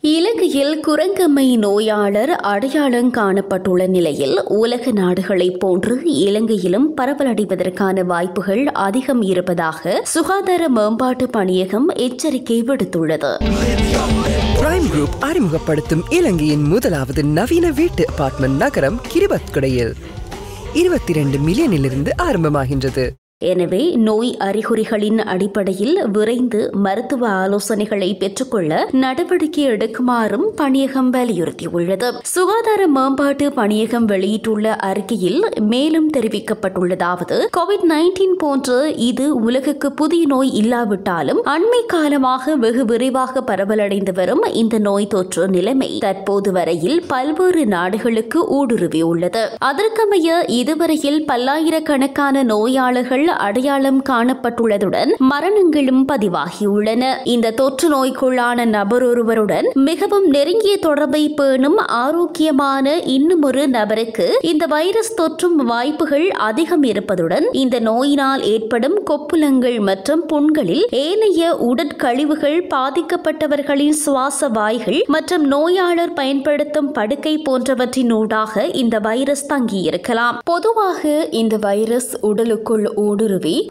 இலங்கையில் குரங்கம்மை நோயாளர் அடையாளம் காணப்பட்டுள்ள நிலையில் உலக நாடுகளைப் போன்று இலங்கையிலும் பரவலடைவதற்கான வாய்ப்புகள் அதிகம் இருப்பதாக சுகாதார மேம்பாட்டு பணியகம் எச்சரிக்கை விடுத்துள்ளது. பிரைம் குரூப் அறிமுகப்படுத்தும் இலங்கையின் முதலாவது நவீன வீட்டு அபார்ட்மெண்ட் நகரம் கிரிபத்குடையில் 22 மில்லியனிலிருந்து ஆரம்பமாகின்றது. எனவே நோய் அறிகுறிகளின் அடிப்படையில் விரைந்து மருத்துவ ஆலோசனைகளை பெற்றுக்கொள்ள நடவடிக்கை எடுக்குமாறும் பணியகம் வலியுறுத்தியுள்ளது. சுகாதார மேம்பாட்டு பணியகம் வெளியிட்டுள்ள அறிக்கையில் மேலும் தெரிவிக்கப்பட்டுள்ளதாவது, கோவிட்-19 போன்ற இது உலகுக்கு புதிய நோய் இல்லாவிட்டாலும் அண்மை காலமாக வெகு விரைவாக பரவலடைந்து வரும் இந்த நோய் தொற்று நிலைமை தற்போது வரையில் பல்வேறு நாடுகளுக்கு ஊடுருவியுள்ளது. அதற்கமைய இதுவரையில் பல்லாயிரக்கணக்கான நோயாளர்கள் அடையாளம் காணப்பட்டுள்ளதுடன் மரணங்களும் பதிவாகியுள்ளன. இந்த தொற்று நோய்க்குள்ளான நபர் ஒருவருடன் மிகவும் நெருங்கிய தொடர்பை பேணும் ஆரோக்கியமான இன்னும் ஒரு நபருக்கு இந்த வைரஸ் தொற்றும் வாய்ப்புகள் அதிகம் இருப்பதுடன் இந்த நோயினால் ஏற்படும் கொப்புளங்கள் மற்றும் புண்களில் ஏனைய உடற்கழிவுகள் பாதிக்கப்பட்டவர்களின் சுவாச வாய்கள் மற்றும் நோயாளர் பயன்படுத்தும் படுக்கை போன்றவற்றினூடாக இந்த வைரஸ் தங்கியிருக்கலாம். பொதுவாக இந்த வைரஸ் உடலுக்குள் ஊடுருவி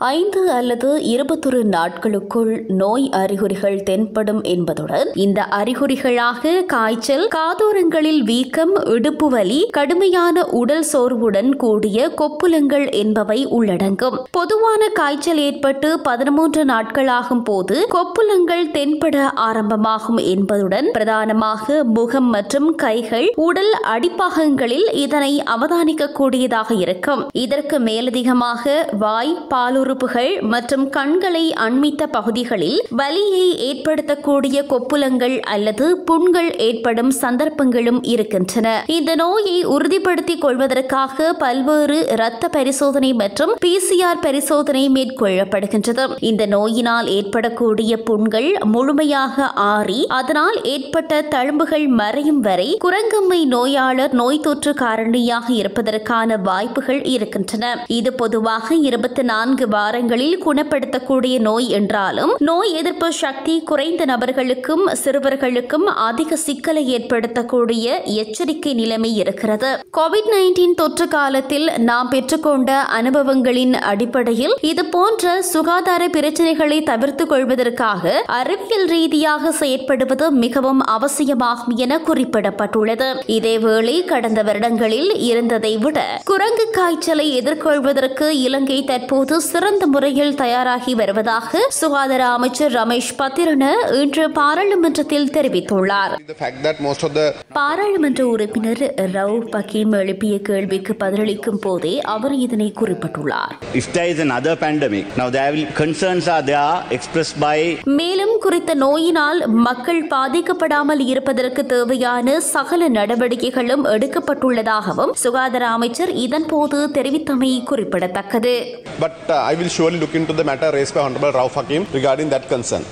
5 அல்லது 21 நாட்களுக்குள் நோய் அறிகுறிகள் தென்படும் என்பதுடன் இந்த அறிகுறிகளாக காய்ச்சல், காதோரங்களில் வீக்கம், இடுப்பு வலி, கடுமையான உடல் சோர்வுடன் கூடிய கொப்புளங்கள் என்பவை உள்ளடங்கும். பொதுவான காய்ச்சல் ஏற்பட்டு 13 நாட்களாகும் போது கொப்புளங்கள் தென்பட ஆரம்பமாகும் என்பதுடன் பிரதானமாக முகம் மற்றும் கைகள், உடல் அடிப்பாகங்களில் இதனை அவதானிக்க கூடியதாக இருக்கும். இதற்கு மேலதிகமாக வாய், பாலுறுப்புகள் மற்றும் கண்களை அண்மித்த பகுதிகளில் வலியை ஏற்படுத்தக்கூடிய கொப்புளங்கள் அல்லது புண்கள் ஏற்படும் சந்தர்ப்பங்களும் இருக்கின்றன. இந்த நோயை உறுதிப்படுத்திக் கொள்வதற்காக பல்வேறு இரத்த பரிசோதனை மற்றும் PCR பரிசோதனை மேற்கொள்ளப்படுகின்றது. இந்த நோயினால் ஏற்படக்கூடிய புண்கள் முழுமையாக ஆறி அதனால் ஏற்பட்ட தழும்புகள் மறையும் வரை குரங்கம்மை நோயாளர் நோய் தொற்று காரணியாக இருப்பதற்கான வாய்ப்புகள் இருக்கின்றன. இது பொதுவாக 24 வாரங்களில் குணப்படுத்தக்கூடிய நோய் என்றாலும் நோய் எதிர்ப்பு சக்தி குறைந்த நபர்களுக்கும் சிறுவர்களுக்கும் அதிக சிக்கலை ஏற்படுத்தக்கூடிய எச்சரிக்கை நிலைமை இருக்கிறது. கோவிட்-19 தொற்று காலத்தில் நாம் பெற்றுக்கொண்ட அனுபவங்களின் அடிப்படையில் இது போன்ற சுகாதார பிரச்சனைகளை தவிர்த்துக் கொள்வதற்காக அறிவியல் ரீதியாக செயற்படுவது மிகவும் அவசியமாகும் என குறிப்பிடப்பட்டுள்ளது. இதேவேளை கடந்த வருடங்களில் இருந்ததை விட குரங்கு காய்ச்சலை எதிர்கொள்வதற்கு இலங்கை தற்போது சிறந்த முறையில் தயாராகி வருவதாக சுகாதார அமைச்சர் ரமேஷ் பத்திரன இன்று பாராளுமன்றத்தில் தெரிவித்துள்ளார். பாராளுமன்ற உறுப்பினர் ரவ் பக்கீம் எழுப்பிய கேள்விக்கு பதிலளிக்கும் போதே அவர் இதனை குறிப்பிட்டுள்ளார். மேலும் குறித்த நோயினால் மக்கள் பாதிக்கப்படாமல் இருப்பதற்கு தேவையான சகல நடவடிக்கைகளும் எடுக்கப்பட்டுள்ளதாகவும் சுகாதார அமைச்சர் இதன்போது தெரிவித்தமை குறிப்பிடத்தக்கது. But I will surely look into the matter raised by Honorable Rauf Hakim regarding that concern.